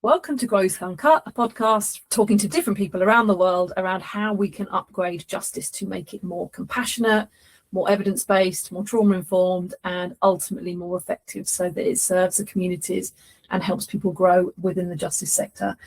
Welcome to Growth Uncut, a podcast talking to different people around the world around how we can upgrade justice to make it more compassionate, more evidence-based, more trauma-informed, and ultimately more effective so that it serves the communities and helps people grow within the justice sector.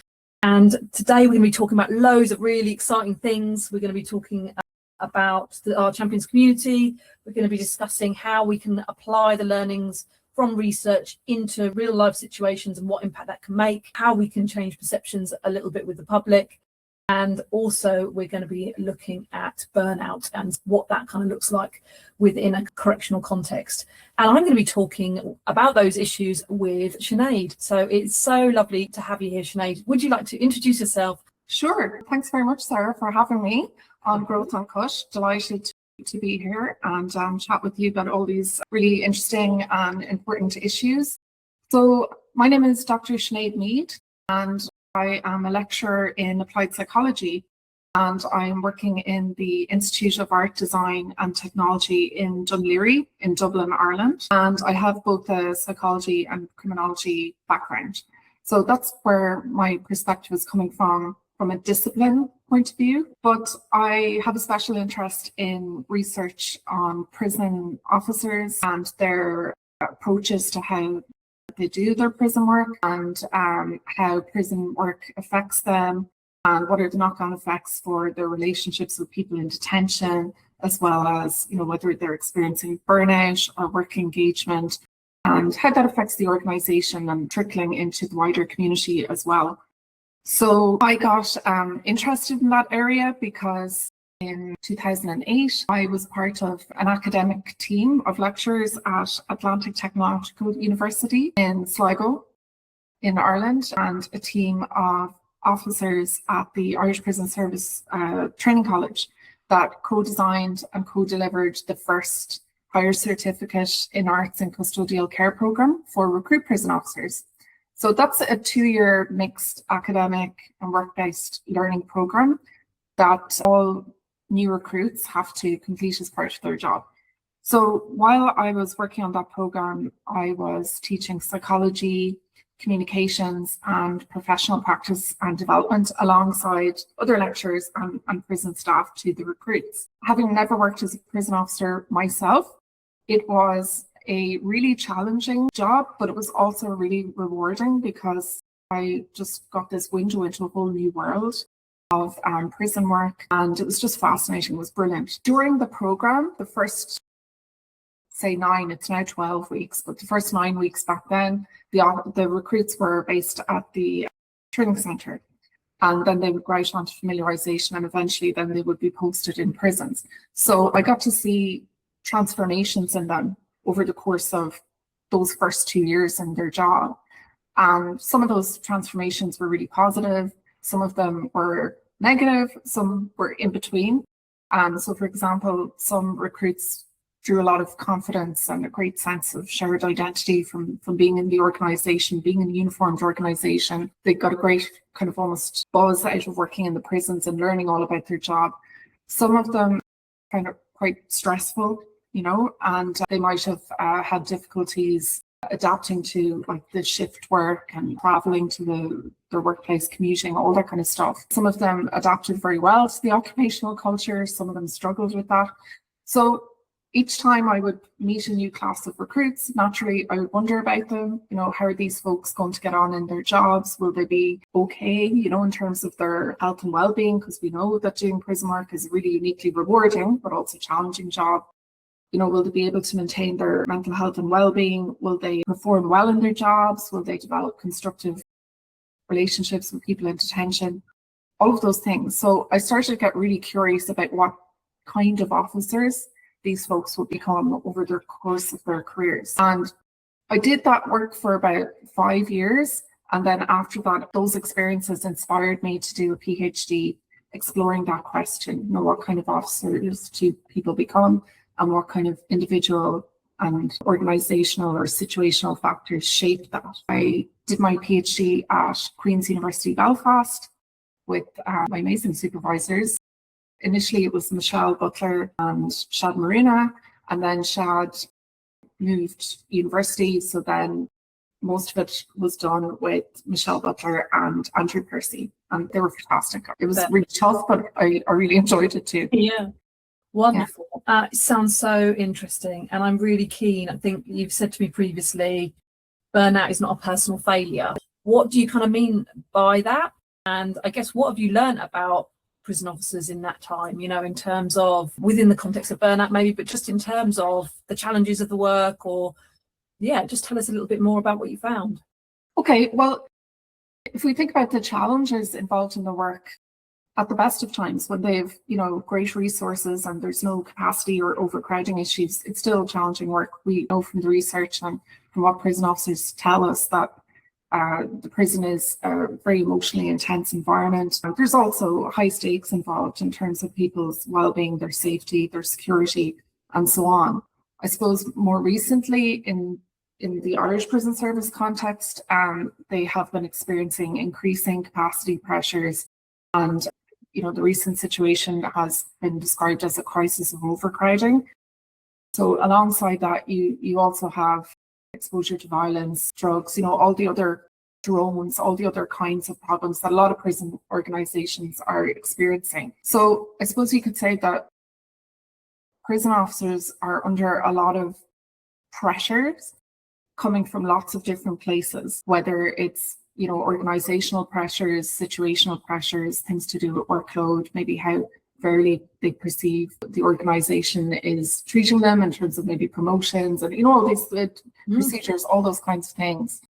And today we're going to be talking about loads of really exciting things. We're going to be talking about our champions community. We're going to be discussing how we can apply the learnings from research into real life situations and what impact that can make, how we can change perceptions a little bit with the public. And also we're going to be looking at burnout and what that kind of looks like within a correctional context. And I'm going to be talking about those issues with Sinéad. So it's so lovely to have you here, Sinéad. Would you like to introduce yourself? Sure. Thanks very much, Sarah, for having me on Growth Uncut. Delighted to be here and chat with you about all these really interesting and important issues. So my name is Dr Sinéad Meade and I am a lecturer in applied psychology, and I'm working in the Institute of Art, Design and Technology in Dunleary in Dublin, Ireland. And I have both a psychology and criminology background. So that's where my perspective is coming from a discipline point of view, but I have a special interest in research on prison officers and their approaches to how they do their prison work and how prison work affects them and what are the knock-on effects for their relationships with people in detention, as well as whether they're experiencing burnout or work engagement and how that affects the organisation and trickling into the wider community as well. So I got interested in that area because in 2008, I was part of an academic team of lecturers at Atlantic Technological University in Sligo in Ireland and a team of officers at the Irish Prison Service Training College that co-designed and co-delivered the first higher certificate in arts and custodial care programme for recruit prison officers. So that's a 2-year mixed academic and work-based learning program that all new recruits have to complete as part of their job. So while I was working on that program, I was teaching psychology, communications, and professional practice and development alongside other lecturers and prison staff to the recruits. Having never worked as a prison officer myself, it was a really challenging job, but it was also really rewarding because I just got this window into a whole new world of prison work, and it was just fascinating. It was brilliant. During the program, the first, say 9, it's now 12 weeks, but the first 9 weeks back then, the recruits were based at the training centre, and then they would go out onto familiarisation, and eventually then they would be posted in prisons. So I got to see transformations in them over the course of those first 2 years in their job. And some of those transformations were really positive. Some of them were negative. Some were in between. So for example, some recruits drew a lot of confidence and a great sense of shared identity from being in the organisation, being in a uniformed organisation. They got a great kind of almost buzz out of working in the prisons and learning all about their job. Some of them kind of quite stressful, and they might have had difficulties adapting to like the shift work and traveling to their workplace, commuting, all that kind of stuff. Some of them adapted very well to the occupational culture. Some of them struggled with that. So each time I would meet a new class of recruits, naturally I would wonder about them. How are these folks going to get on in their jobs? Will they be okay, in terms of their health and well-being? Because we know that doing prison work is a really uniquely rewarding, but also challenging job. Will they be able to maintain their mental health and well-being? Will they perform well in their jobs? Will they develop constructive relationships with people in detention? All of those things. So I started to get really curious about what kind of officers these folks would become over the course of their careers. And I did that work for about 5 years. And then after that, those experiences inspired me to do a PhD exploring that question. What kind of officers do people become? And what kind of individual and organisational or situational factors shape that. I did my PhD at Queen's University Belfast with my amazing supervisors. Initially, it was Michelle Butler and Shad Marina, and then Shad moved university, so then most of it was done with Michelle Butler and Andrew Percy, and they were fantastic. It was really tough, but I really enjoyed it too. Yeah. Wonderful. It sounds so interesting, and I'm really keen. I think you've said to me previously, burnout is not a personal failure. What do you kind of mean by that? And I guess what have you learned about prison officers in that time, you know, in terms of within the context of burnout maybe, but just in terms of the challenges of the work, or just tell us a little bit more about what you found. Okay, well, if we think about the challenges involved in the work, at the best of times when they've, you know, great resources and there's no capacity or overcrowding issues, it's still challenging work. We know from the research and from what prison officers tell us that the prison is a very emotionally intense environment. There's also high stakes involved in terms of people's well-being, their safety, their security, and so on. I suppose more recently in the Irish prison service context, they have been experiencing increasing capacity pressures, and you know, the recent situation has been described as a crisis of overcrowding. So alongside that, you also have exposure to violence, drugs, you know, all the other drones, all the other kinds of problems that a lot of prison organisations are experiencing. So I suppose you could say that prison officers are under a lot of pressures coming from lots of different places, whether it's, you know, organisational pressures, situational pressures, things to do with workload, maybe how fairly they perceive the organisation is treating them in terms of maybe promotions and, you know, all these procedures, all those kinds of things.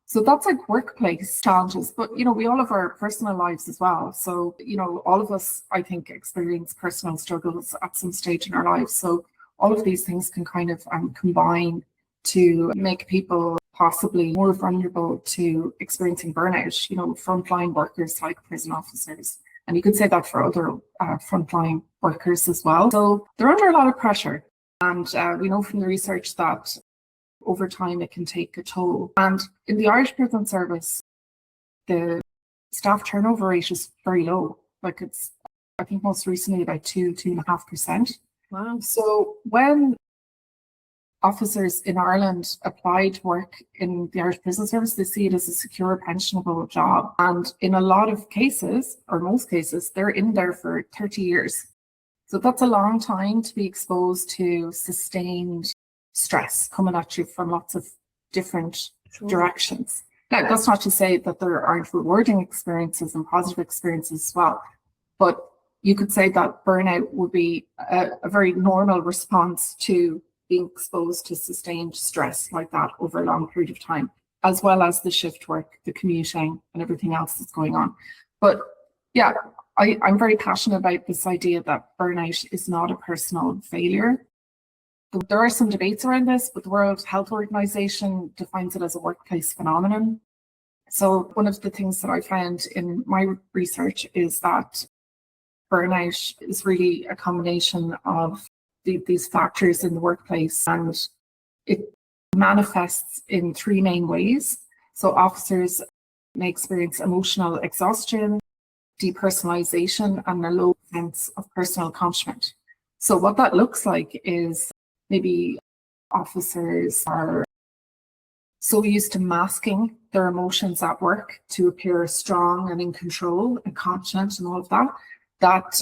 So that's like workplace challenges, but, you know, we all have our personal lives as well. So, you know, all of us, I think, experience personal struggles at some stage in our lives. So all of these things can kind of combine to make people possibly more vulnerable to experiencing burnout, you know, frontline workers like prison officers. And you could say that for other frontline workers as well. So they're under a lot of pressure. And we know from the research that over time it can take a toll. And in the Irish prison service, the staff turnover rate is very low. Like it's, I think most recently about 2.5%. Wow. So when officers in Ireland apply to work in the Irish prison service, they see it as a secure pensionable job. And in a lot of cases, or most cases, they're in there for 30 years. So that's a long time to be exposed to sustained stress coming at you from lots of different directions. Now, that's not to say that there aren't rewarding experiences and positive experiences as well, but you could say that burnout would be a very normal response to being exposed to sustained stress like that over a long period of time, as well as the shift work, the commuting, and everything else that's going on. But yeah, I'm very passionate about this idea that burnout is not a personal failure. There are some debates around this, but the World Health Organization defines it as a workplace phenomenon. So one of the things that I found in my research is that burnout is really a combination of these factors in the workplace, and it manifests in three main ways. So officers may experience emotional exhaustion, depersonalization, and a low sense of personal accomplishment. So what that looks like is maybe officers are so used to masking their emotions at work to appear strong and in control and confident and all of that, that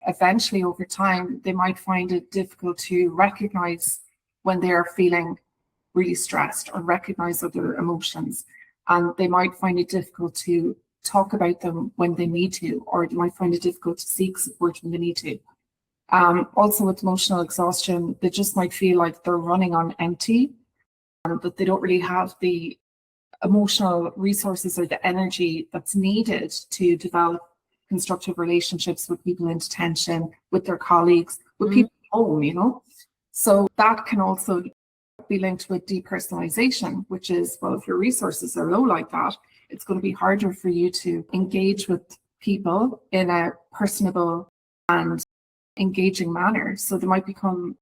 eventually over time they might find it difficult to recognize when they are feeling really stressed or recognize other emotions. And they might find it difficult to talk about them when they need to, or they might find it difficult to seek support when they need to. Also with emotional exhaustion, they just might feel like they're running on empty, and that they don't really have the emotional resources or the energy that's needed to develop constructive relationships with people in detention, with their colleagues, with people at home, you know. So that can also be linked with depersonalization, which is, well, if your resources are low like that, it's going to be harder for you to engage with people in a personable and engaging manner. So they might become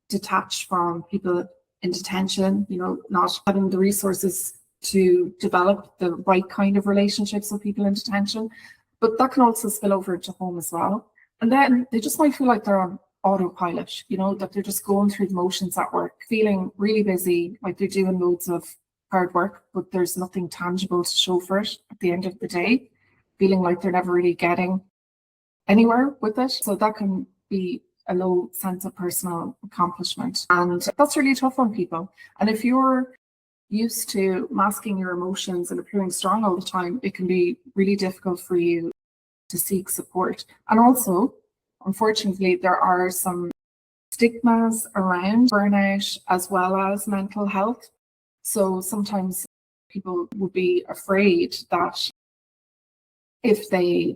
detached from people in detention, you know, not having the resources to develop the right kind of relationships with people in detention. But that can also spill over into home as well. And then they just might feel like they're on autopilot, you know, that they're just going through the motions at work, feeling really busy, like they're doing loads of hard work, but there's nothing tangible to show for it at the end of the day, feeling like they're never really getting anywhere with it. So that can be a low sense of personal accomplishment. And that's really tough on people. And if you're used to masking your emotions and appearing strong all the time, it can be really difficult for you to seek support. And also, unfortunately, there are some stigmas around burnout as well as mental health. So sometimes people would be afraid that if they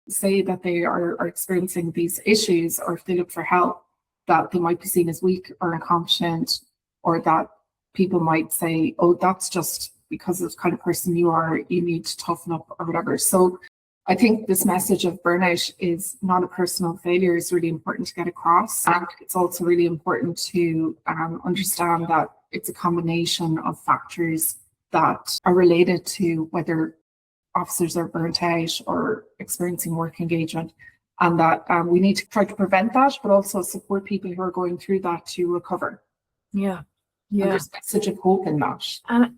say that they are experiencing these issues, or if they look for help, that they might be seen as weak or incompetent, or that people might say, oh, that's just because of the kind of person you are, you need to toughen up or whatever. So I think this message of burnout is not a personal failure is really important to get across. And it's also really important to understand that it's a combination of factors that are related to whether officers are burnt out or experiencing work engagement, and that we need to try to prevent that, but also support people who are going through that to recover. Yeah. And there's a message of hope in that. And,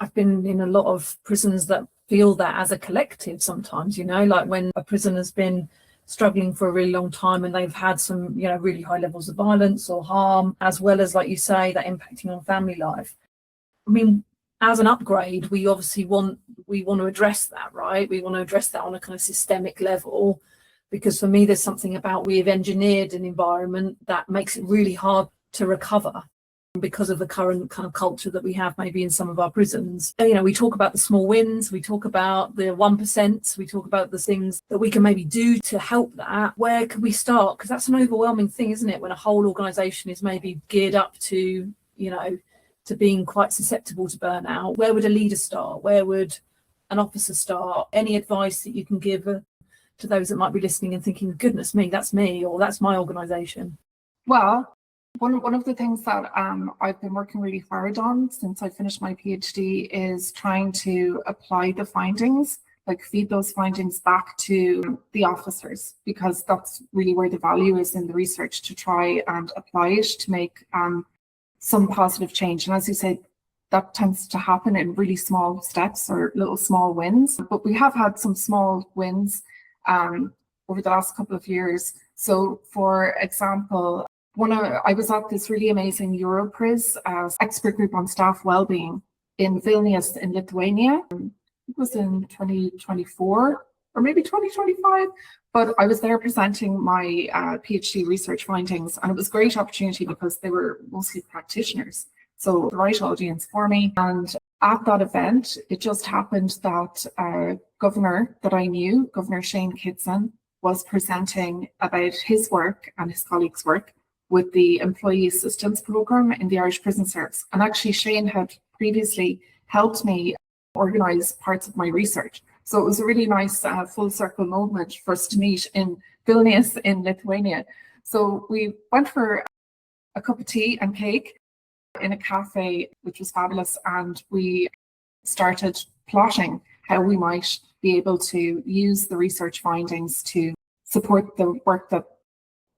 I've been in a lot of prisons that feel that as a collective sometimes, like when a prison has been struggling for a really long time and they've had some, really high levels of violence or harm, as well as, like you say, that impacting on family life. I mean, as an upgrade, we obviously want to address that, right? We want to address that on a kind of systemic level, because for me, there's something about we've engineered an environment that makes it really hard to recover because of the current kind of culture that we have maybe in some of our prisons. We talk about the small wins, we talk about the 1%, we talk about the things that we can maybe do to help that. Where could we start? Because that's an overwhelming thing, isn't it? When a whole organisation is maybe geared up to, to being quite susceptible to burnout. Where would a leader start? Where would an officer start? Any advice that you can give to those that might be listening and thinking, goodness me, that's me, or that's my organisation? Well, one of the things that I've been working really hard on since I finished my PhD is trying to apply the findings, like feed those findings back to the officers, because that's really where the value is in the research, to try and apply it to make some positive change. And as you said, that tends to happen in really small steps or little small wins. But we have had some small wins over the last couple of years. So for example, I was at this really amazing Europris expert group on staff wellbeing in Vilnius in Lithuania. It was in 2024 or maybe 2025, but I was there presenting my PhD research findings, and it was a great opportunity because they were mostly practitioners, so the right audience for me. And at that event, it just happened that a governor that I knew, Governor Shane Kitson, was presenting about his work and his colleagues' work with the Employee Assistance Programme in the Irish Prison Service. And actually, Shane had previously helped me organise parts of my research. So it was a really nice full circle moment for us to meet in Vilnius in Lithuania. So we went for a cup of tea and cake in a cafe, which was fabulous. And we started plotting how we might be able to use the research findings to support the work that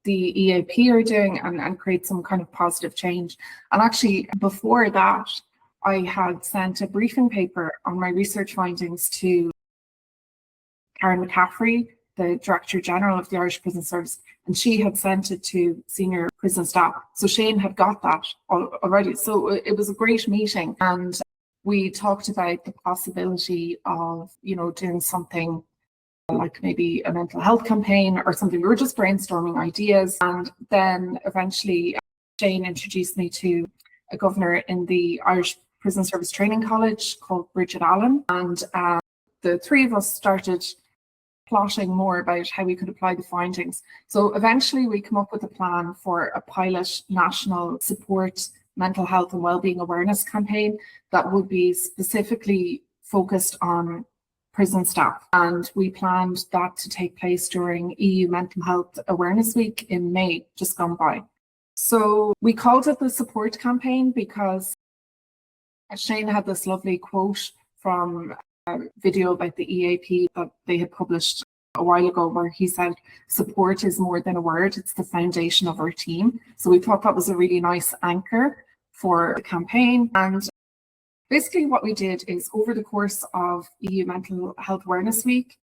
the EAP are doing and create some kind of positive change. And actually, before that, I had sent a briefing paper on my research findings to Karen McCaffrey, the Director General of the Irish Prison Service, and she had sent it to senior prison staff. So Shane had got that already. So it was a great meeting, and we talked about the possibility of, doing something like maybe a mental health campaign or something. We were just brainstorming ideas, and then eventually Shane introduced me to a governor in the Irish Prison Service Training College called Bridget Allen, and the three of us started plotting more about how we could apply the findings. So eventually we come up with a plan for a pilot national support mental health and wellbeing awareness campaign that would be specifically focused on prison staff. And we planned that to take place during EU Mental Health Awareness Week in May, just gone by. So we called it the support campaign because Shane had this lovely quote from a video about the EAP that they had published a while ago, where he said, support is more than a word, it's the foundation of our team. So we thought that was a really nice anchor for the campaign. And Basically what we did is over the course of EU Mental Health Awareness Week,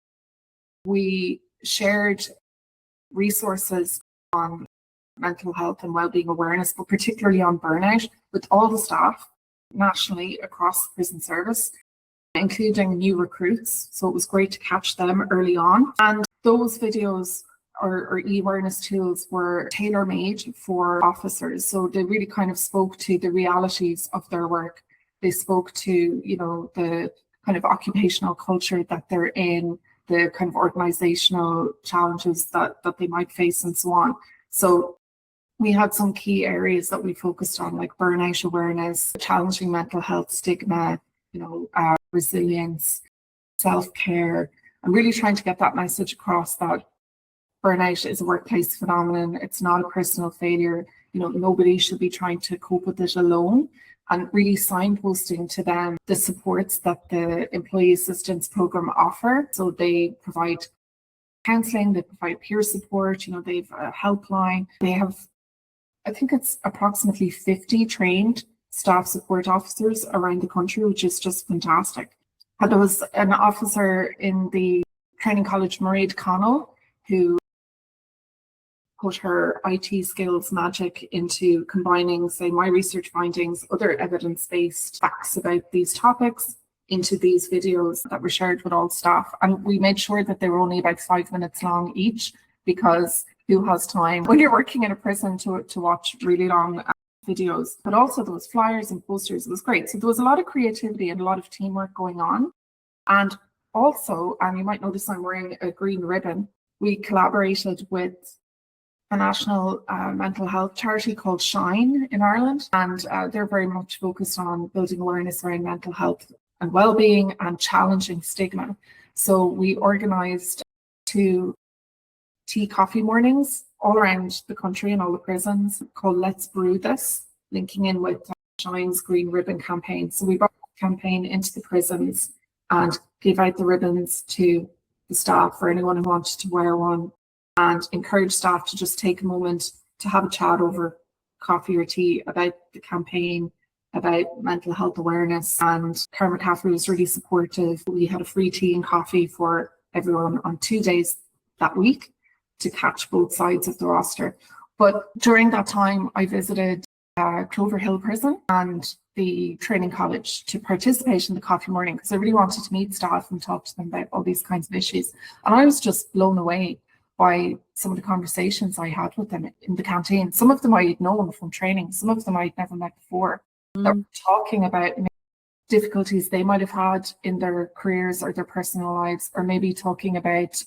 we shared resources on mental health and wellbeing awareness, but particularly on burnout, with all the staff nationally across the prison service, including new recruits. So it was great to catch them early on. And those videos or e-awareness tools were tailor-made for officers. So they really kind of spoke to the realities of their work. They spoke to, the kind of occupational culture that they're in, the kind of organisational challenges that they might face and so on. So we had some key areas that we focused on, like burnout awareness, challenging mental health stigma, resilience, self-care, and really trying to get that message across that burnout is a workplace phenomenon. It's not a personal failure. Nobody should be trying to cope with it alone, and really signposting to them the supports that the Employee Assistance Programme offer. So they provide counselling, they provide peer support, they've a helpline. They have, I think it's approximately 50 trained staff support officers around the country, which is just fantastic. And there was an officer in the training college, Mairead Connell, who put her IT skills magic into combining, say, my research findings, other evidence-based facts about these topics into these videos that were shared with all staff. And we made sure that they were only about 5 minutes long each, because who has time when you're working in a prison to watch really long videos? But also there was flyers and posters. It was great. So there was a lot of creativity and a lot of teamwork going on. And also, and you might notice I'm wearing a green ribbon, we collaborated with a national mental health charity called Shine in Ireland, and they're very much focused on building awareness around mental health and wellbeing and challenging stigma. So we organised 2 tea coffee mornings all around the country in all the prisons called Let's Brew This, linking in with Shine's Green Ribbon campaign. So we brought the campaign into the prisons and gave out the ribbons to the staff for anyone who wanted to wear one, and encourage staff to just take a moment to have a chat over coffee or tea about the campaign, about mental health awareness. And Karen McCaffrey was really supportive. We had a free tea and coffee for everyone on 2 days that week to catch both sides of the roster. But during that time, I visited Clover Hill Prison and the training college to participate in the coffee morning, because I really wanted to meet staff and talk to them about all these kinds of issues. And I was just blown away by some of the conversations I had with them in the canteen. Some of them I had known from training, some of them I'd never met before, that were talking about difficulties they might have had in their careers or their personal lives, or maybe talking about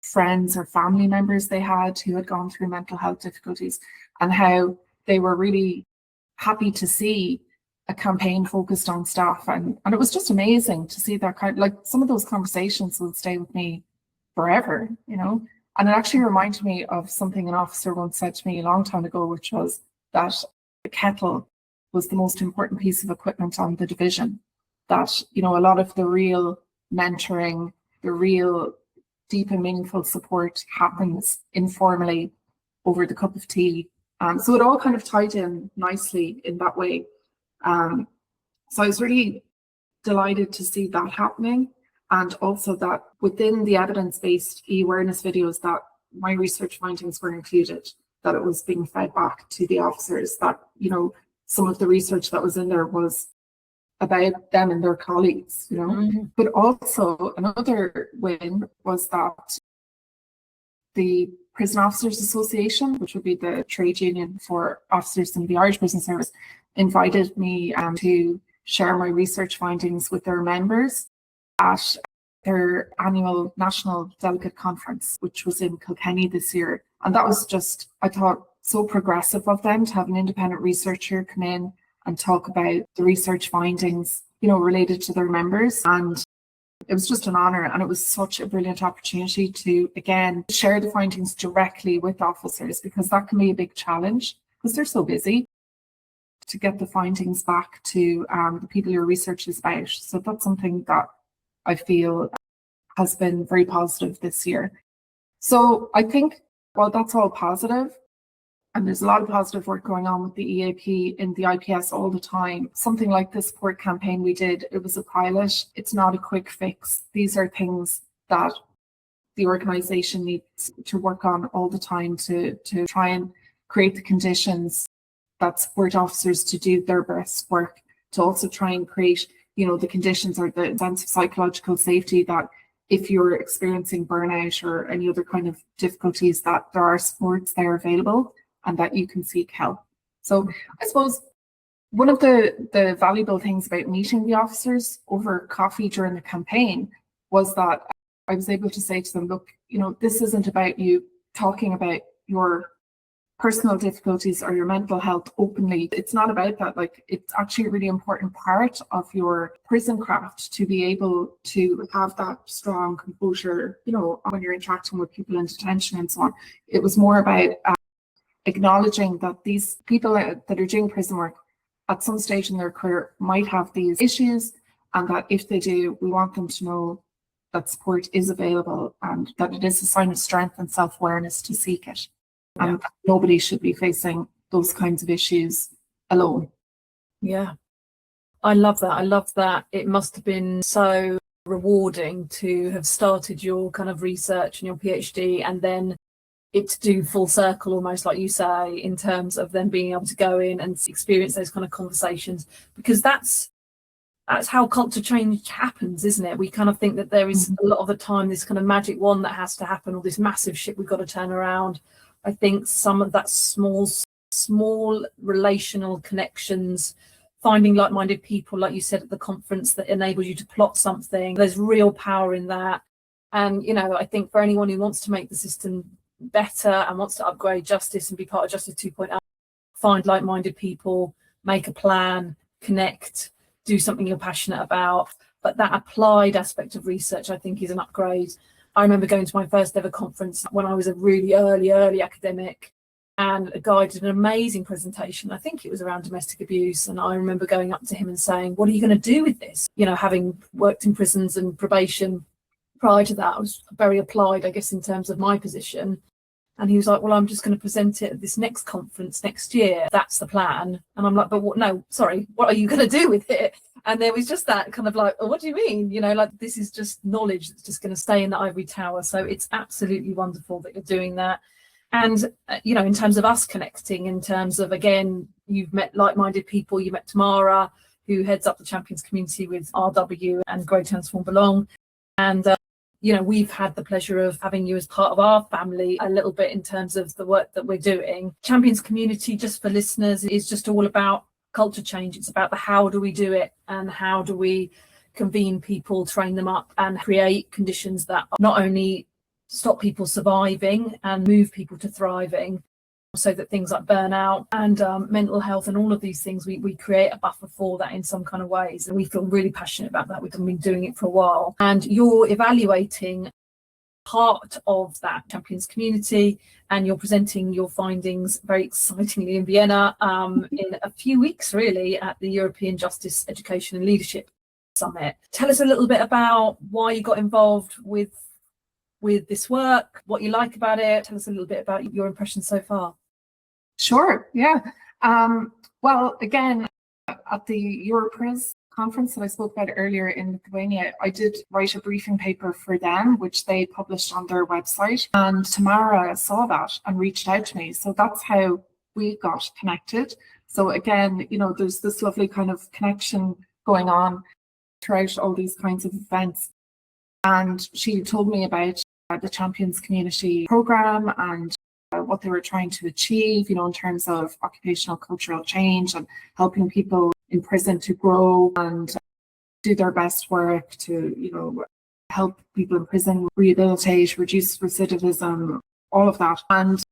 friends or family members they had who had gone through mental health difficulties, and how they were really happy to see a campaign focused on staff. And it was just amazing to see that kind of, like, some of those conversations will stay with me forever, And it actually reminded me of something an officer once said to me a long time ago, which was that the kettle was the most important piece of equipment on the division. That, a lot of the real mentoring, the real deep and meaningful support happens informally over the cup of tea. So it all kind of tied in nicely in that way. So I was really delighted to see that happening. And also that within the evidence-based e-awareness videos that my research findings were included, that it was being fed back to the officers, that, some of the research that was in there was about them and their colleagues, But also another win was that the Prison Officers Association, which would be the trade union for officers in the Irish Prison Service, invited me to share my research findings with their members at their annual National Delegate Conference, which was in Kilkenny this year. And that was just, I thought, so progressive of them to have an independent researcher come in and talk about the research findings, related to their members. And it was just an honour, and it was such a brilliant opportunity to, again, share the findings directly with officers, because that can be a big challenge because they're so busy, to get the findings back to the people your research is about. So that's something that I feel has been very positive this year. So I think, while that's all positive, And there's a lot of positive work going on with the EAP in the IPS all the time. Something like the support campaign we did, it was a pilot. It's not a quick fix. These are things that the organisation needs to work on all the time to try and create the conditions that support officers to do their best work, to also try and create, the conditions or the sense of psychological safety that if you're experiencing burnout or any other kind of difficulties, that there are supports there available and that you can seek help. So I suppose one of the valuable things about meeting the officers over coffee during the campaign was that I was able to say to them, look, this isn't about you talking about your personal difficulties or your mental health openly. It's not about that. Like, it's actually a really important part of your prison craft to be able to have that strong composure, when you're interacting with people in detention and so on. It was more about acknowledging that these people that are doing prison work at some stage in their career might have these issues, and that if they do, we want them to know that support is available and that it is a sign of strength and self-awareness to seek it. Yeah. And nobody should be facing those kinds of issues alone. Yeah, I love that. I love that. It must have been so rewarding to have started your kind of research and your PhD, and then it to do full circle, almost like you say, in terms of then being able to go in and experience those kind of conversations, because that's how culture change happens, isn't it? We kind of think that there is a lot of the time this kind of magic wand that has to happen, or this massive ship we've got to turn around. I think some of that small relational connections, finding like-minded people, like you said at the conference, that enables you to plot something. There's real power in that. And, I think for anyone who wants to make the system better and wants to upgrade justice and be part of Justice 2.0, find like-minded people, make a plan, connect, do something you're passionate about. But that applied aspect of research, I think, is an upgrade. I remember going to my first ever conference when I was a really early academic, and a guy did an amazing presentation. I think it was around domestic abuse. And I remember going up to him and saying, what are you going to do with this? Having worked in prisons and probation prior to that, I was very applied, I guess, in terms of my position. And he was like, well, I'm just going to present it at this next conference next year. That's the plan. And I'm like, but what? No, sorry, what are you going to do with it? And there was just that kind of like, oh, what do you mean? This is just knowledge that's just going to stay in the ivory tower. So it's absolutely wonderful that you're doing that. And, in terms of us connecting, in terms of, again, you've met like-minded people. You met Tamara, who heads up the Champions community with RW and Grow, Transform, Belong. And, we've had the pleasure of having you as part of our family a little bit in terms of the work that we're doing. Champions community, just for listeners, is just all about culture change. It's about the how do we do it, and how do we convene people, train them up, and create conditions that not only stop people surviving and move people to thriving, so that things like burnout and mental health and all of these things, we create a buffer for that in some kind of ways. And we feel really passionate about that. We've been doing it for a while. And you're evaluating part of that Champions community, and you're presenting your findings very excitingly in Vienna in a few weeks, really, at the European Justice, Education and Leadership Summit. Tell us a little bit about why you got involved with this work, what you like about it. Tell us a little bit about your impressions so far. Sure, yeah. Well, again, at the Europris conference that I spoke about earlier in Lithuania, I did write a briefing paper for them, which they published on their website. And Tamara saw that and reached out to me. So that's how we got connected. So again, there's this lovely kind of connection going on throughout all these kinds of events. And she told me about the Champions Community program and what they were trying to achieve, in terms of occupational cultural change and helping people in prison to grow and do their best work to, help people in prison rehabilitate, reduce recidivism, all of that. And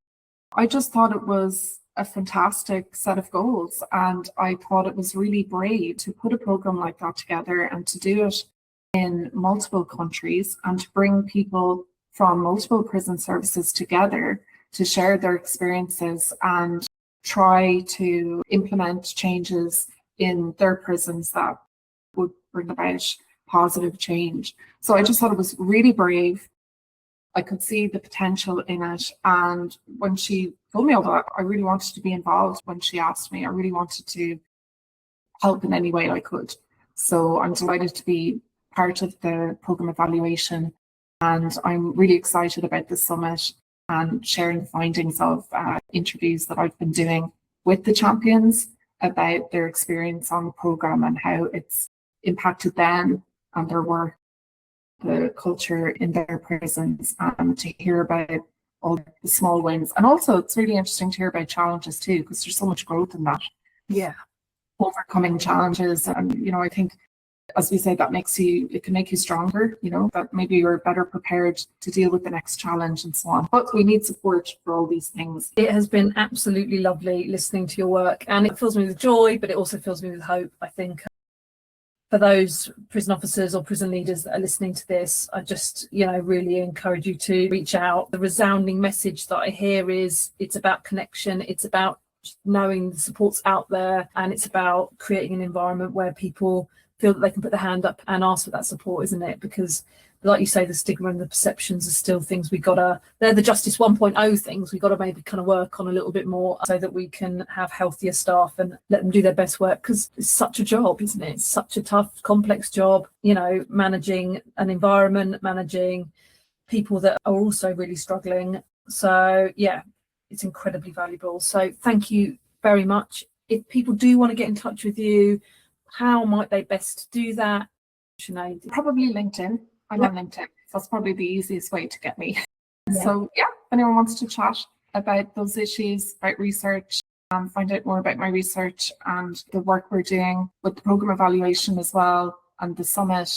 I just thought it was a fantastic set of goals. And I thought it was really brave to put a program like that together and to do it in multiple countries and to bring people from multiple prison services together to share their experiences and try to implement changes in their prisons that would bring about positive change. So I just thought it was really brave. I could see the potential in it. And when she told me all that. I really wanted to be involved when she asked me. I really wanted to help in any way I could. So I'm delighted to be part of the program evaluation, and I'm really excited about the summit and sharing the findings of interviews that I've been doing with the champions about their experience on the program and how it's impacted them and their work, the culture in their prisons, and to hear about all the small wins. And also it's really interesting to hear about challenges too, because there's so much growth in that. Yeah. Overcoming challenges. And, I think, as we say, it can make you stronger, that maybe you're better prepared to deal with the next challenge and so on. But we need support for all these things. It has been absolutely lovely listening to your work, and it fills me with joy, but it also fills me with hope. I think for those prison officers or prison leaders that are listening to this, I just, really encourage you to reach out. The resounding message that I hear is it's about connection, it's about knowing the support's out there, and it's about creating an environment where people feel that they can put their hand up and ask for that support, isn't it? Because like you say, the stigma and the perceptions are still things they're the Justice 1.0 things we got to maybe kind of work on a little bit more so that we can have healthier staff and let them do their best work, because it's such a job, isn't it? It's such a tough, complex job, managing an environment, managing people that are also really struggling. So yeah, it's incredibly valuable. So thank you very much. If people do want to get in touch with you, how might they best do that, Sinead? Probably LinkedIn. I'm on LinkedIn. That's probably the easiest way to get me. Yeah. So yeah, if anyone wants to chat about those issues, about research, find out more about my research and the work we're doing with the program evaluation as well and the summit,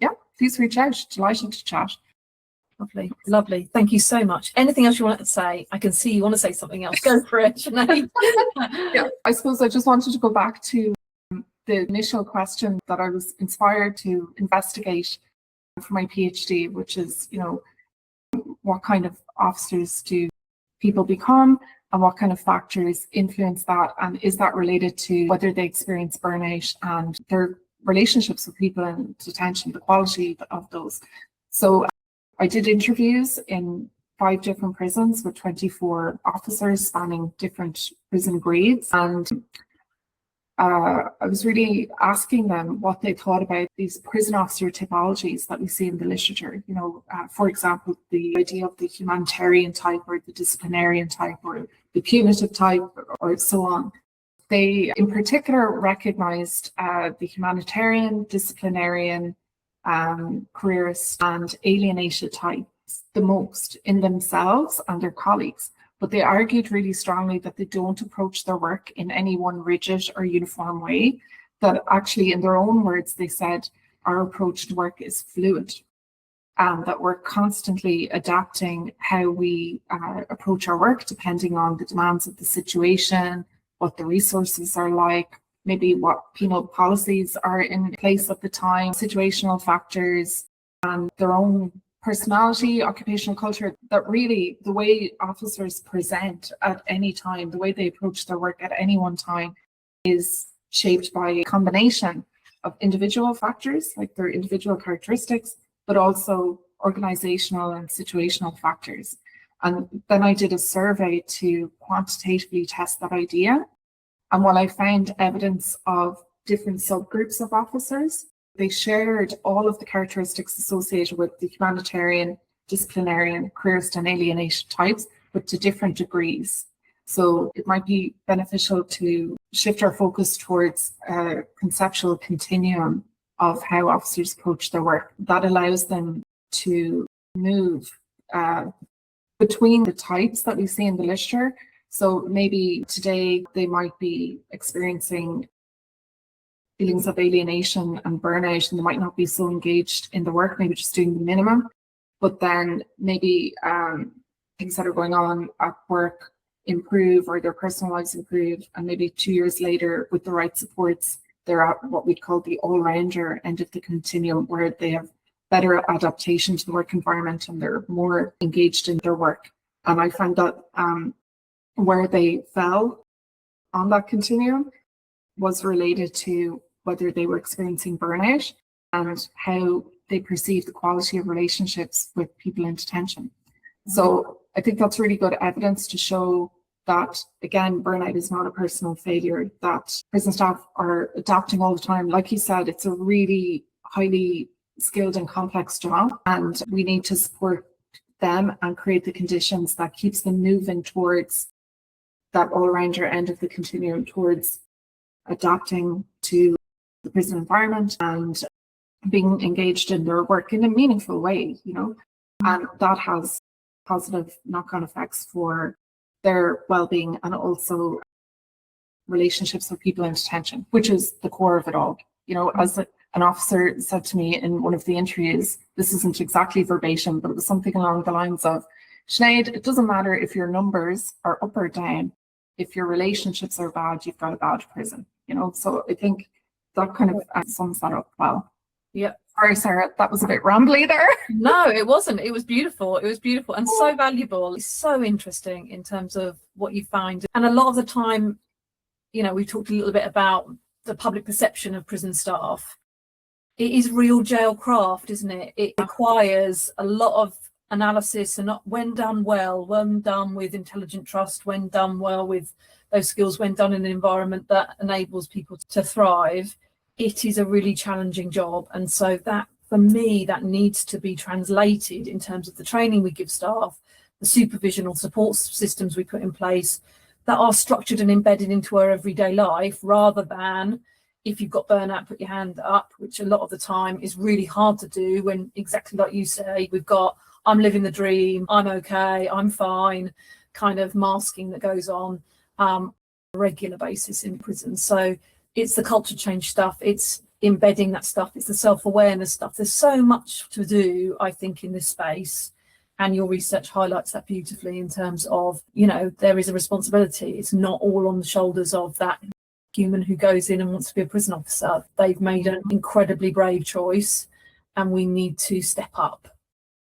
yeah, please reach out. Delighted to chat. Lovely. Thank you so much. Anything else you want to say? I can see you want to say something else. Go for it, Sinead. Yeah, I suppose I just wanted to go back to the initial question that I was inspired to investigate for my PhD, which is, what kind of officers do people become and what kind of factors influence that, and is that related to whether they experience burnout and their relationships with people in detention, the quality of those. So I did interviews in 5 different prisons with 24 officers spanning different prison grades, and I was really asking them what they thought about these prison officer typologies that we see in the literature. For example, the idea of the humanitarian type or the disciplinarian type or the punitive type or so on. They in particular recognized the humanitarian, disciplinarian, careerist and alienated types the most in themselves and their colleagues. But they argued really strongly that they don't approach their work in any one rigid or uniform way, that actually, in their own words, they said, our approach to work is fluid, and that we're constantly adapting how we approach our work depending on the demands of the situation, what the resources are like, maybe what penal policies are in place at the time, situational factors, and their own personality, occupational culture, that really the way officers present at any time, the way they approach their work at any one time is shaped by a combination of individual factors, like their individual characteristics, but also organizational and situational factors. And then I did a survey to quantitatively test that idea. And while I found evidence of different subgroups of officers, they shared all of the characteristics associated with the humanitarian, disciplinarian, careerist and alienated types, but to different degrees. So it might be beneficial to shift our focus towards a conceptual continuum of how officers approach their work. That allows them to move between the types that we see in the literature. So maybe today they might be experiencing feelings of alienation and burnout, and they might not be so engaged in the work, maybe just doing the minimum. But then maybe things that are going on at work improve, or their personal lives improve, and maybe 2 years later, with the right supports, they're at what we call the all-rounder end of the continuum, where they have better adaptation to the work environment and they're more engaged in their work. And I found that where they fell on that continuum was related to whether they were experiencing burnout and how they perceive the quality of relationships with people in detention. So I think that's really good evidence to show that, again, burnout is not a personal failure, that prison staff are adapting all the time. Like you said, it's a really highly skilled and complex job, and we need to support them and create the conditions that keeps them moving towards that all-rounder end of the continuum, towards adapting to the prison environment and being engaged in their work in a meaningful way, you know, and that has positive knock-on effects for their well-being and also relationships with people in detention, which is the core of it all. You know, as an officer said to me in one of the interviews, this isn't exactly verbatim, but it was something along the lines of, Sinead, it doesn't matter if your numbers are up or down. If your relationships are bad, you've got a bad prison, you know. So I think that kind of sums that up well. Yeah. Sorry, Sarah, that was a bit rambly there. No, it wasn't. It was beautiful. It was beautiful and so valuable. It's so interesting in terms of what you find. And a lot of the time, you know, we talked a little bit about the public perception of prison staff. It is real jail craft, isn't it? It requires a lot of analysis, and when done well, when done with intelligent trust, when done well with those skills, when done in an environment that enables people to thrive, it is a really challenging job. And so that, for me, that needs to be translated in terms of the training we give staff, the supervision or support systems we put in place that are structured and embedded into our everyday life, rather than, if you've got burnout, put your hand up, which a lot of the time is really hard to do when, exactly like you say, we've got, I'm living the dream, I'm okay, I'm fine, kind of masking that goes on a regular basis in prison. So it's the culture change stuff, it's embedding that stuff, it's the self-awareness stuff. There's so much to do, I think, in this space. And your research highlights that beautifully in terms of, you know, there is a responsibility. It's not all on the shoulders of that human who goes in and wants to be a prison officer. They've made an incredibly brave choice, and we need to step up.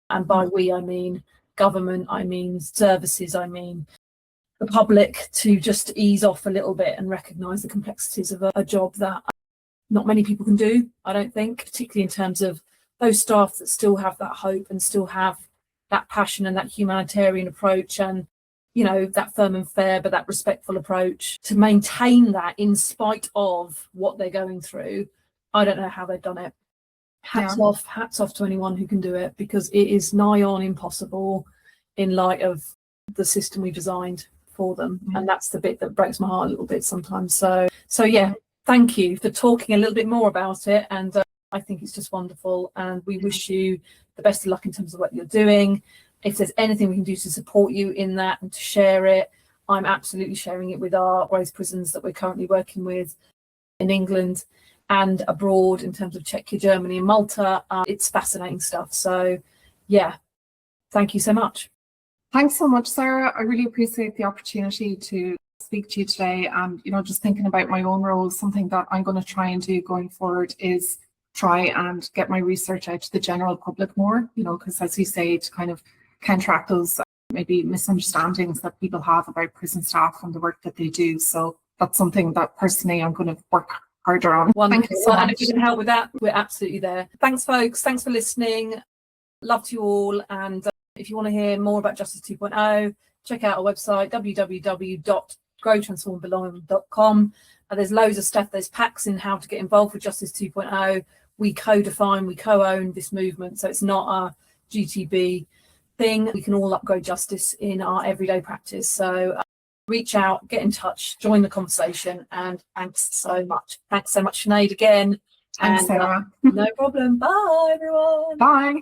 And by we, I mean government, I mean services, I mean the public, to just ease off a little bit and recognise the complexities of a job that not many people can do, I don't think, particularly in terms of those staff that still have that hope and still have that passion and that humanitarian approach, and, you know, that firm and fair but that respectful approach, to maintain that in spite of what they're going through. I don't know how they've done it. Hats off to anyone who can do it, because it is nigh on impossible in light of the system we designed for them. And that's the bit that breaks my heart a little bit sometimes. So yeah, thank you for talking a little bit more about it. And I think it's just wonderful, and we wish you the best of luck in terms of what you're doing. If there's anything we can do to support you in that and to share it, I'm absolutely sharing it with our growth prisons that we're currently working with in England and abroad, in terms of Czechia, Germany and Malta. It's fascinating stuff. So yeah, thank you so much. Thanks so much, Sarah. I really appreciate the opportunity to speak to you today. And, you know, just thinking about my own role, something that I'm going to try and do going forward is try and get my research out to the general public more, you know, because, as you say, to kind of counteract those maybe misunderstandings that people have about prison staff and the work that they do. So that's something that personally I'm going to work harder on. Wonderful. Thank you so much. And if we can help with that, we're absolutely there. Thanks, folks. Thanks for listening. Love to you all. And if you want to hear more about Justice 2.0, check out our website, www.growtransformbelong.com. There's loads of stuff. There's packs in how to get involved with Justice 2.0. We co-define, we co-own this movement. So it's not a GTB thing. We can all upgrade justice in our everyday practice. So reach out, get in touch, join the conversation, and thanks so much. Thanks so much, Sinead, again. Thanks, Sarah. No problem. Bye, everyone. Bye.